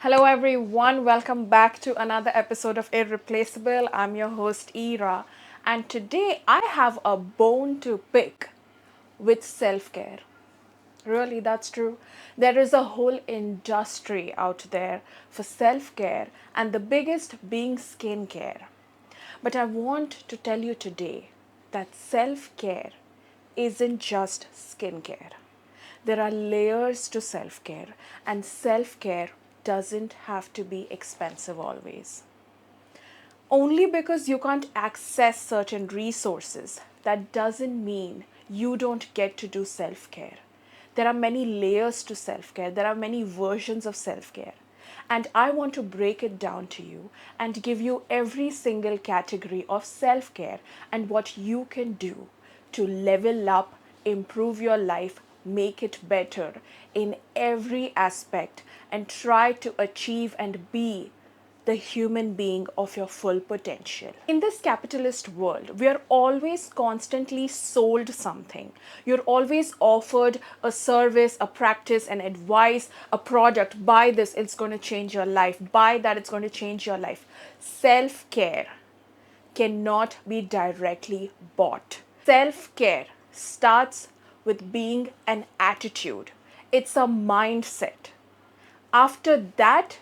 Hello, everyone. Welcome back to another episode of Irreplaceable. I'm your host, Ira, and today I have a bone to pick with self care. Really, that's true. There is a whole industry out there for self care, and the biggest being skincare. But I want to tell you today that self care isn't just skincare. There are layers to self care, and self care doesn't have to be expensive always. Only because you can't access certain resources, that doesn't mean you don't get to do self care. There are many layers to self care, there are many versions of self care. And I want to break it down to you and give you every single category of self care and what you can do to level up, improve your life, make it better in every aspect, and try to achieve and be the human being of your full potential. In this capitalist world, we are always constantly sold something. You're always offered a service, a practice, an advice, a product. Buy this, it's going to change your life. Buy that, it's going to change your life. Self care cannot be directly bought. Self care starts with being an attitude, it's a mindset. After that,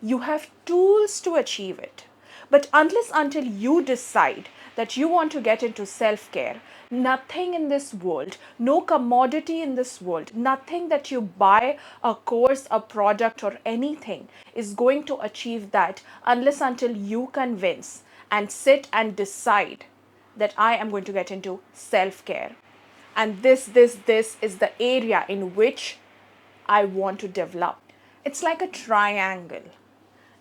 you have tools to achieve it. But until you decide that you want to get into self care, nothing in this world, no commodity in this world, nothing that you buy, a course, a product, or anything is going to achieve that until you convince and sit and decide that I am going to get into self care. And this is the area in which I want to develop. It's like a triangle: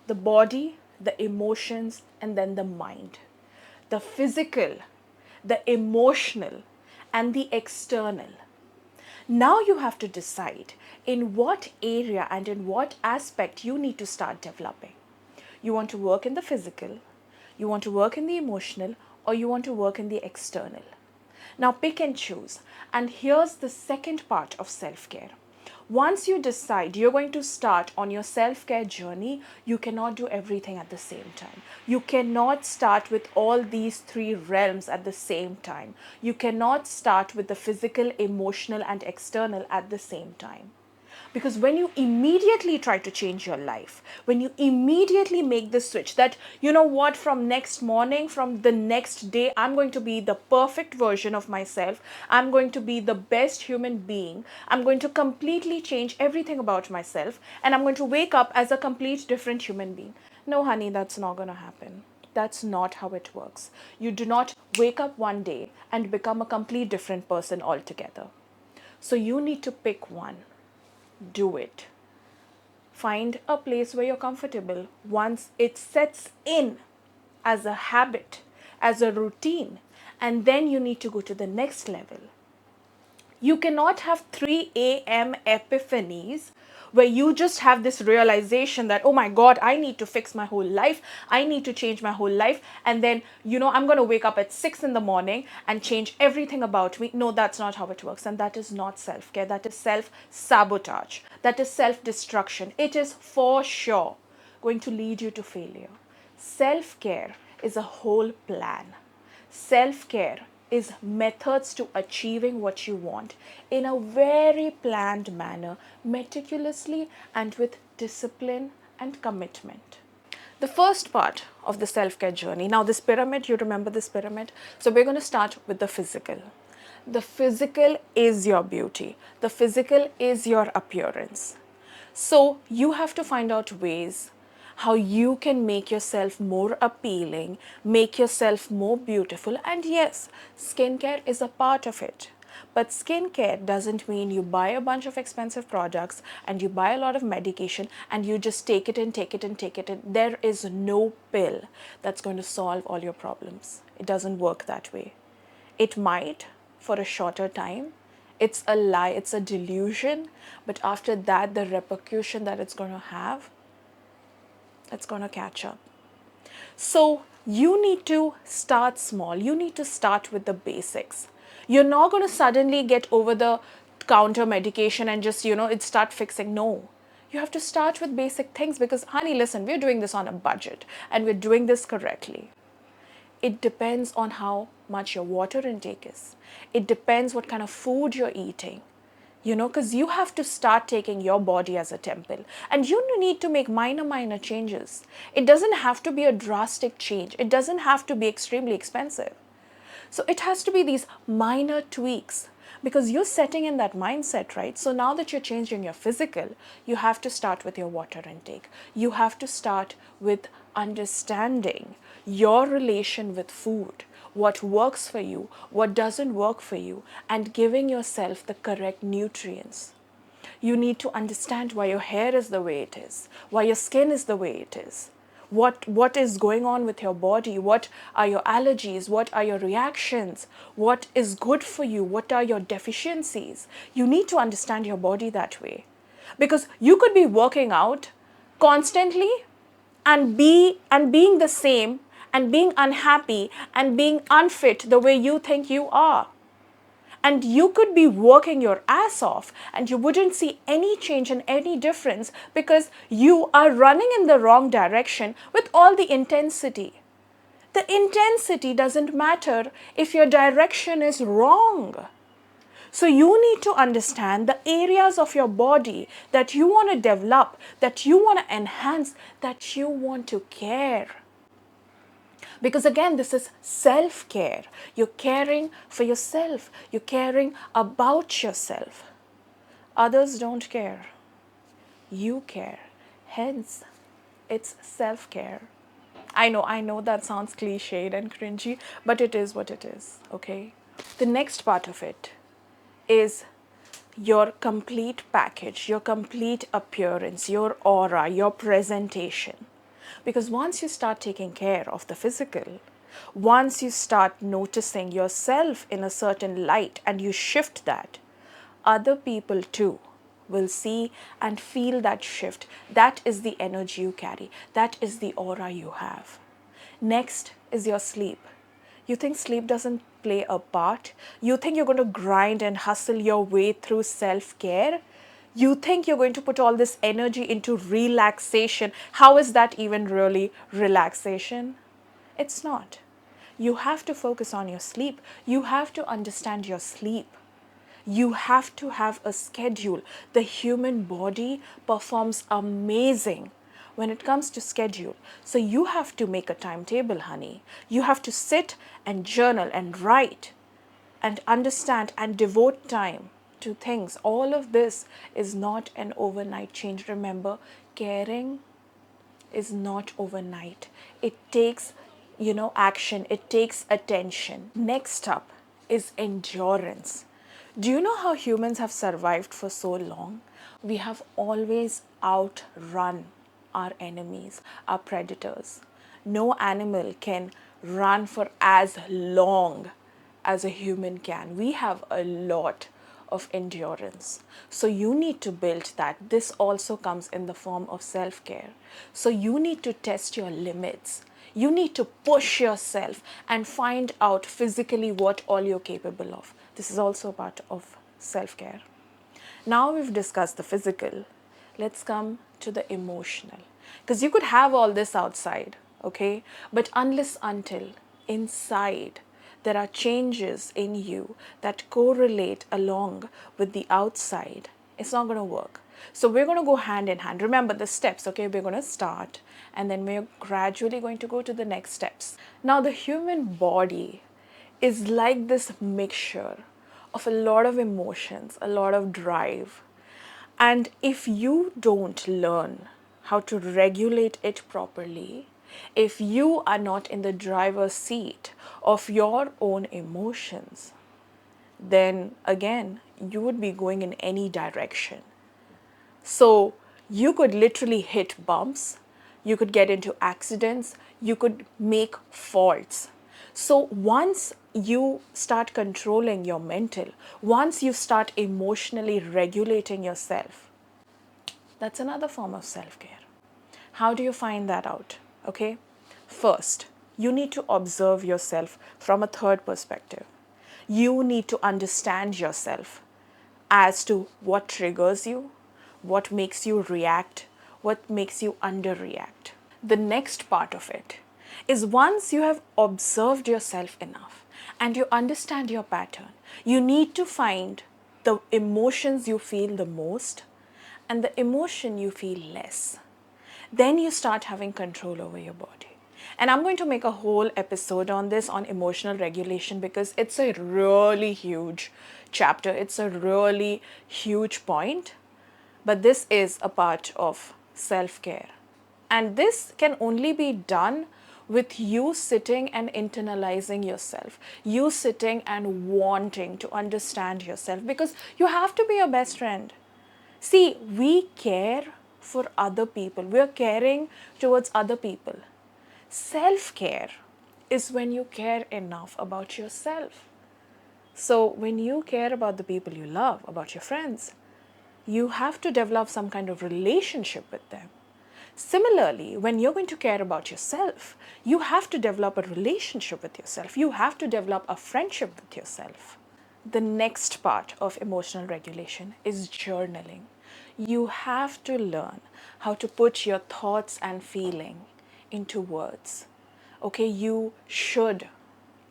the body, the emotions, and then the mind. The physical, the emotional, and the external. Now you have to decide in what area and in what aspect you need to start developing. You want to work in the physical, you want to work in the emotional, or you want to work in the external. Now pick and choose. And here's the second part of self care. Once you decide you're going to start on your self care journey, you cannot do everything at the same time. You cannot start with all these three realms at the same time. You cannot start with the physical, emotional, and external at the same time. Because when you immediately try to change your life, when you immediately make the switch that, you know what, from next morning, from the next day, I'm going to be the perfect version of myself, I'm going to be the best human being, I'm going to completely change everything about myself, and I'm going to wake up as a complete different human being. No, honey, that's not going to happen. That's not how it works. You do not wake up one day and become a complete different person altogether. So you need to pick one. Do it. Find a place where you're comfortable. Once it sets in as a habit, as a routine, and then you need to go to the next level. You cannot have 3 a.m. epiphanies where you just have this realization that, oh my God, I need to fix my whole life. I need to change my whole life. And then, I'm going to wake up at 6 in the morning and change everything about me. No, that's not how it works. And that is not self care. That is self sabotage. That is self destruction. It is for sure going to lead you to failure. Self care is a whole plan. Self care is methods to achieving what you want in a very planned manner, meticulously, and with discipline and commitment. The first part of the self care journey. Now, this pyramid, you remember this pyramid? So, we're going to start with the physical. The physical is your beauty, the physical is your appearance. So, you have to find out ways how you can make yourself more appealing, make yourself more beautiful. And yes, skincare is a part of it. But skincare doesn't mean you buy a bunch of expensive products and you buy a lot of medication and you just take it and take it and take it. And there is no pill that's going to solve all your problems. It doesn't work that way. It might for a shorter time. It's a lie, it's a delusion. But after that, the repercussion that it's going to have, it's going to catch up. So you need to start small. You need to start with the basics. You're not going to suddenly get over the counter medication and just, it start fixing. No. You have to start with basic things because, honey, listen, we're doing this on a budget and we're doing this correctly. It depends on how much your water intake is. It depends what kind of food you're eating. Because you have to start taking your body as a temple. And you need to make minor changes. It doesn't have to be a drastic change. It doesn't have to be extremely expensive. So it has to be these minor tweaks because you're setting in that mindset, right? So now that you're changing your physical, you have to start with your water intake. You have to start with understanding your relation with food, what works for you, what doesn't work for you, and giving yourself the correct nutrients. You need to understand why your hair is the way it is, why your skin is the way it is, what is going on with your body, what are your allergies, what are your reactions, what is good for you, what are your deficiencies. You need to understand your body that way. Because you could be working out constantly and being the same and being unhappy and being unfit the way you think you are. And you could be working your ass off and you wouldn't see any change and any difference because you are running in the wrong direction with all the intensity. The intensity doesn't matter if your direction is wrong. So you need to understand the areas of your body that you want to develop, that you want to enhance, that you want to care. Because again, this is self-care. You're caring for yourself. You're caring about yourself. Others don't care. You care. Hence, it's self-care. I know that sounds cliched and cringy, but it is what it is, okay? The next part of it is your complete package, your complete appearance, your aura, your presentation. Because once you start taking care of the physical, once you start noticing yourself in a certain light and you shift that, other people too will see and feel that shift. That is the energy you carry. That is the aura you have. Next is your sleep. You think sleep doesn't play a part? You think you're going to grind and hustle your way through self-care? You think you're going to put all this energy into relaxation? How is that even really relaxation? It's not. You have to focus on your sleep. You have to understand your sleep. You have to have a schedule. The human body performs amazing when it comes to schedule. So you have to make a timetable, honey. You have to sit and journal and write and understand and devote time to things. All of this is not an overnight change. Remember, caring is not overnight. It takes, action. It takes attention. Next up is endurance. Do you know how humans have survived for so long? We have always outrun our enemies, our predators. No animal can run for as long as a human can. We have a lot of endurance. So you need to build that. This also comes in the form of self-care. So you need to test your limits. You need to push yourself and find out physically what all you're capable of. This is also part of self-care. Now we've discussed the physical. Let's come to the emotional. Because you could have all this outside, okay? But unless until inside there are changes in you that correlate along with the outside, it's not going to work. So we're going to go hand in hand. Remember the steps, okay? We're going to start and then we're gradually going to go to the next steps. Now the human body is like this mixture of a lot of emotions, a lot of drive. And if you don't learn how to regulate it properly, if you are not in the driver's seat of your own emotions, then again, you would be going in any direction. So you could literally hit bumps, you could get into accidents, you could make faults. So once you start controlling your mental, once you start emotionally regulating yourself, that's another form of self-care. How do you find that out? Okay, first, you need to observe yourself from a third perspective. You need to understand yourself as to what triggers you, what makes you react, what makes you underreact. The next part of it is once you have observed yourself enough and you understand your pattern, you need to find the emotions you feel the most and the emotion you feel less. Then you start having control over your body. And I'm going to make a whole episode on this, on emotional regulation, because it's a really huge chapter. It's a really huge point. But this is a part of self care. And this can only be done with you sitting and internalizing yourself, you sitting and wanting to understand yourself, because you have to be your best friend. See, we care for other people, we are caring towards other people. Self care is when you care enough about yourself. So, when you care about the people you love, about your friends, you have to develop some kind of relationship with them. Similarly, when you're going to care about yourself, you have to develop a relationship with yourself. You have to develop a friendship with yourself. The next part of emotional regulation is journaling. You have to learn how to put your thoughts and feeling into words. Okay, you should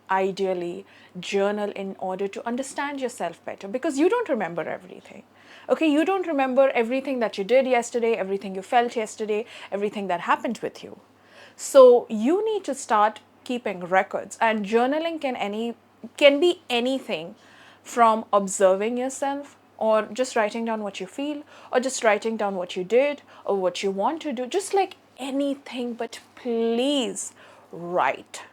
ideally journal in order to understand yourself better, because you don't remember everything. Okay, you don't remember everything that you did yesterday, everything you felt yesterday, everything that happened with you. So you need to start keeping records, and journaling can be anything from observing yourself, or just writing down what you feel, or just writing down what you did or what you want to do, just like anything. But please write.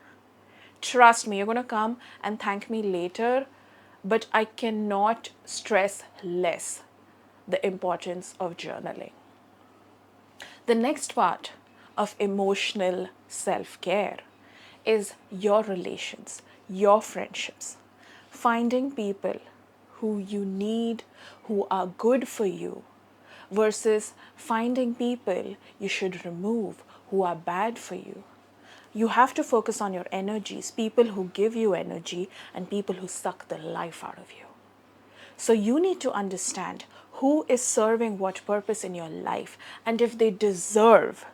Trust me, you're going to come and thank me later, but I cannot stress less the importance of journaling. The next part of emotional self care is your relations, your friendships. Finding people who you need, who are good for you, versus finding people you should remove who are bad for you. You have to focus on your energies, people who give you energy and people who suck the life out of you. So you need to understand who is serving what purpose in your life and if they deserve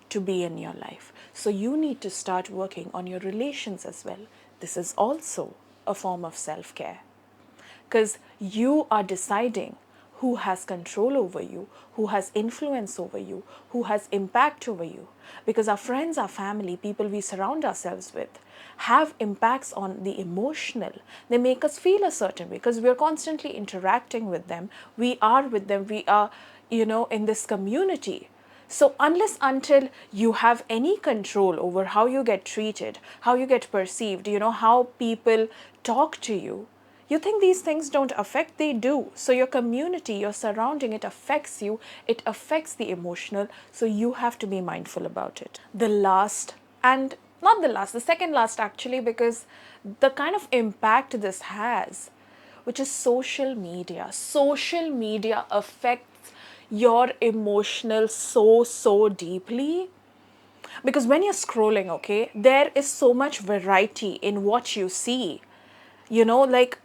to be in your life. So you need to start working on your relations as well. This is also a form of self-care, because you are deciding who has control over you, who has influence over you, who has impact over you. Because our friends, our family, people we surround ourselves with have impacts on the emotional. They make us feel a certain way because we are constantly interacting with them. We are with them. We are, in this community. So unless until you have any control over how you get treated, how you get perceived, how people talk to you think these things don't affect? They do. So your community, your surrounding, it affects you. It affects the emotional. So you have to be mindful about it. The last, and not the last, the second last actually, because the kind of impact this has, which is social media. Social media affects your emotional so deeply. Because when you're scrolling, okay, there is so much variety in what you see. Like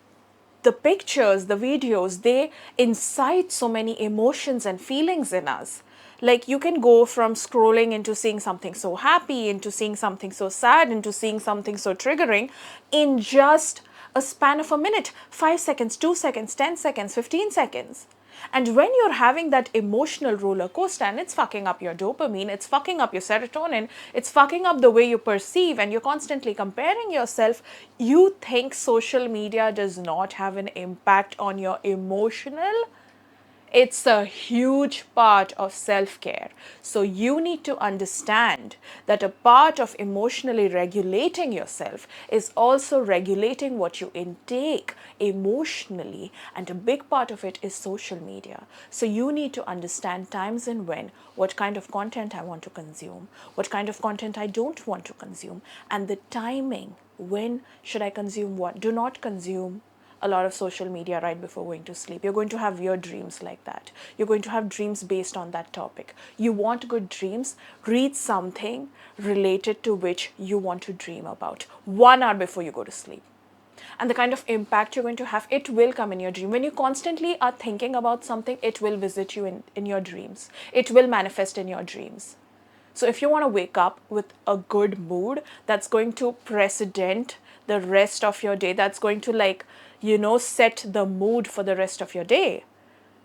the pictures, the videos, they incite so many emotions and feelings in us. Like you can go from scrolling into seeing something so happy, into seeing something so sad, into seeing something so triggering in just a span of a minute, 5 seconds, 2 seconds, 10 seconds, 15 seconds. And when you're having that emotional roller coaster and it's fucking up your dopamine, it's fucking up your serotonin, it's fucking up the way you perceive, and you're constantly comparing yourself, you think social media does not have an impact on your emotional. It's a huge part of self-care. So you need to understand that a part of emotionally regulating yourself is also regulating what you intake emotionally, and a big part of it is social media. So you need to understand times and when, what kind of content I want to consume, what kind of content I don't want to consume, and the timing. When should I consume what? Do not consume a lot of social media right before going to sleep. You're going to have weird dreams like that. You're going to have dreams based on that topic. You want good dreams? Read something related to which you want to dream about 1 hour before you go to sleep. And the kind of impact you're going to have, it will come in your dream. When you constantly are thinking about something, it will visit you in your dreams. It will manifest in your dreams. So if you want to wake up with a good mood that's going to precedent the rest of your day, that's going to set the mood for the rest of your day,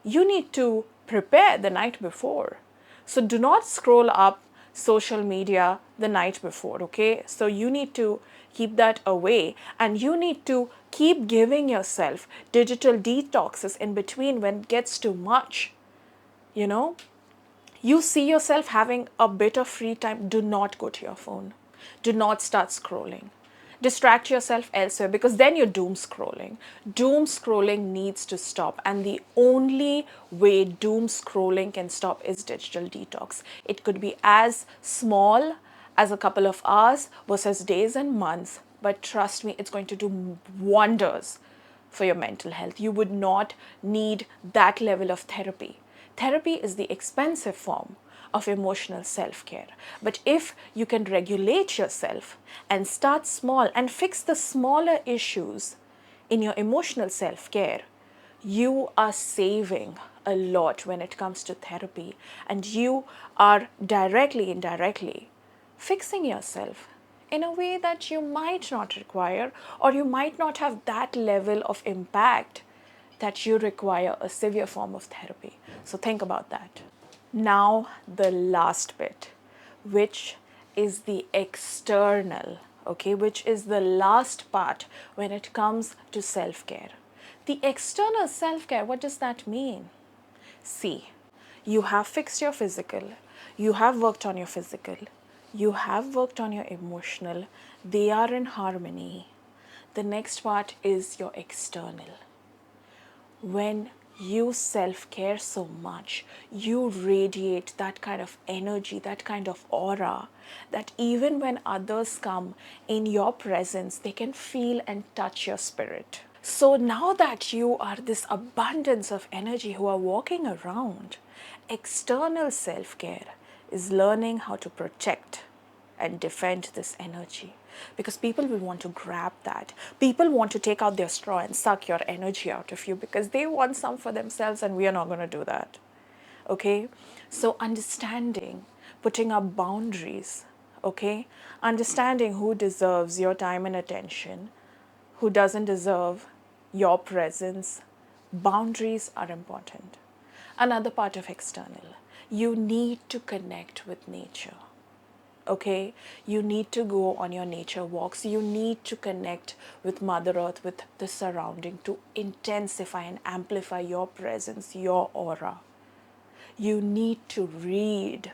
you need to prepare the night before. So do not scroll up social media the night before, okay? So you need to keep that away, and you need to keep giving yourself digital detoxes in between when it gets too much. You know, you see yourself having a bit of free time, do not go to your phone. Do not start scrolling. Distract yourself elsewhere, because then you're doom scrolling. Doom scrolling needs to stop. And the only way doom scrolling can stop is digital detox. It could be as small as a couple of hours versus days and months. But trust me, it's going to do wonders for your mental health. You would not need that level of therapy. Therapy is the expensive form of emotional self care. But if you can regulate yourself and start small and fix the smaller issues in your emotional self care, you are saving a lot when it comes to therapy, and you are directly, indirectly fixing yourself in a way that you might not require, or you might not have that level of impact that you require a severe form of therapy. So think about that. Now, the last bit, which is the external, okay, which is the last part when it comes to self care. The external self care, what does that mean? See, you have fixed your physical, you have worked on your physical, you have worked on your emotional, they are in harmony. The next part is your external. When you self care so much, you radiate that kind of energy, that kind of aura, that even when others come in your presence, they can feel and touch your spirit. So now that you are this abundance of energy who are walking around, external self care is learning how to protect and defend this energy, because people will want to grab that. People want to take out their straw and suck your energy out of you because they want some for themselves, and we are not going to do that. Okay? So, understanding, putting up boundaries, okay? Understanding who deserves your time and attention, who doesn't deserve your presence. Boundaries are important. Another part of external, you need to connect with nature. Okay, you need to go on your nature walks, you need to connect with Mother Earth, with the surrounding, to intensify and amplify your presence, your aura. You need to read,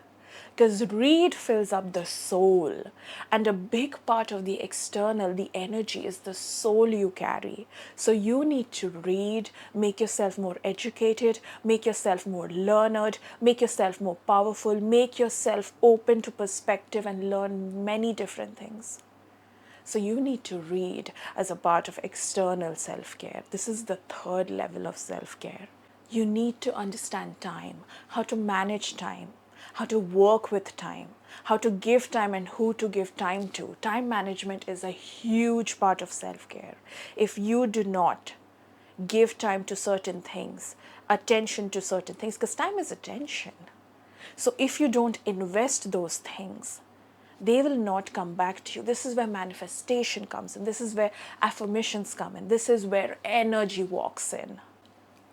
because read fills up the soul, and a big part of the external, the energy, is the soul you carry. So you need to read, make yourself more educated, make yourself more learned, make yourself more powerful, make yourself open to perspective and learn many different things. So you need to read as a part of external self-care. This is the third level of self-care. You need to understand time, how to manage time, how to work with time, how to give time and who to give time to. Time management is a huge part of self-care. If you do not give time to certain things, attention to certain things, because time is attention. So if you don't invest those things, they will not come back to you. This is where manifestation comes in. This is where affirmations come in. This is where energy walks in.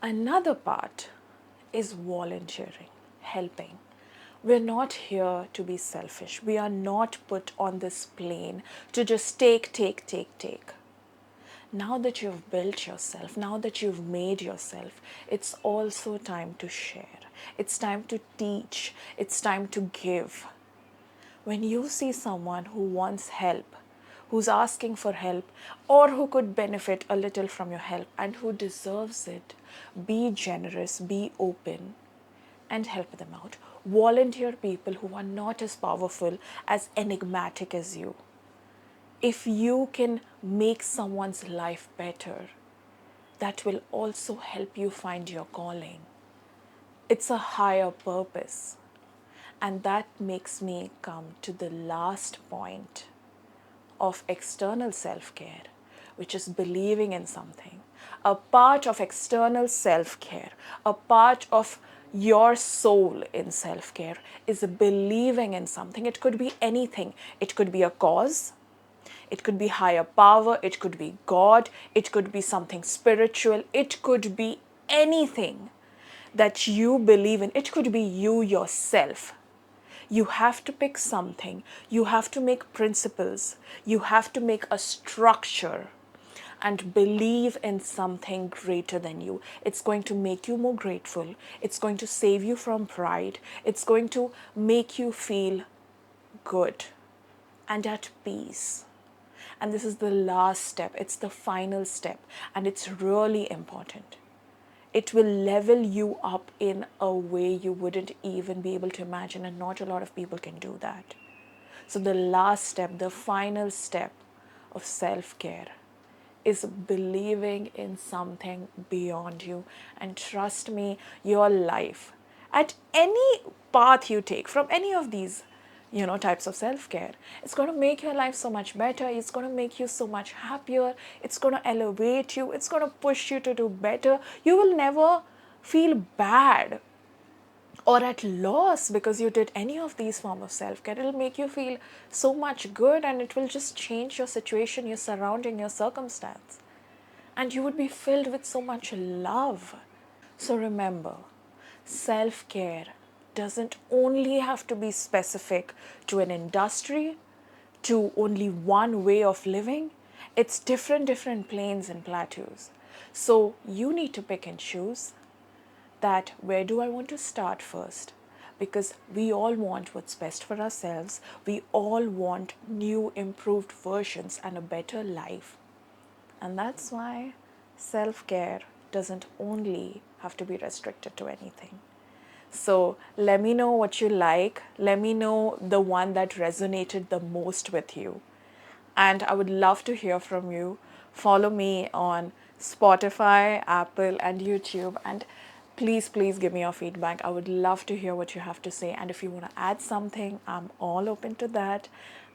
Another part is volunteering, helping. We're not here to be selfish. We are not put on this plane to just take, take, take, take. Now that you've built yourself, now that you've made yourself, it's also time to share. It's time to teach. It's time to give. When you see someone who wants help, who's asking for help, or who could benefit a little from your help and who deserves it, be generous, be open, and help them out. Volunteer people who are not as powerful, as enigmatic as you. If you can make someone's life better, that will also help you find your calling. It's a higher purpose. And that makes me come to the last point of external self-care, which is believing in something. A part of external self care, a part of your soul in self care is believing in something. It could be anything, it could be a cause, it could be higher power, it could be God, it could be something spiritual, it could be anything that you believe in, it could be you yourself. You have to pick something, you have to make principles, you have to make a structure and believe in something greater than you. It's going to make you more grateful, it's going to save you from pride, it's going to make you feel good and at peace. And this is the last step, it's the final step, and it's really important. It will level you up in a way you wouldn't even be able to imagine, and not a lot of people can do that. So, the last step, the final step of self care is believing in something beyond you. And trust me, your life, at any path you take from any of these types of self-care, it's going to make your life so much better, it's going to make you so much happier, it's going to elevate you, it's going to push you to do better. You will never feel bad or at loss because you did any of these forms of self-care. It'll make you feel so much good, and it will just change your situation, your surrounding, your circumstance, and you would be filled with so much love. So remember, self care doesn't only have to be specific to an industry, to only one way of living. It's different planes and plateaus. So you need to pick and choose that where do I want to start first? Because we all want what's best for ourselves. We all want new, improved versions and a better life. And that's why self care doesn't only have to be restricted to anything. So let me know what you like. Let me know the one that resonated the most with you. And I would love to hear from you. Follow me on Spotify, Apple, and YouTube. And please give me your feedback. I would love to hear what you have to say. And if you want to add something, I'm all open to that.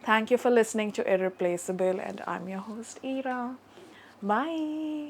Thank you for listening to Irreplaceable. And I'm your host, Ira. Bye.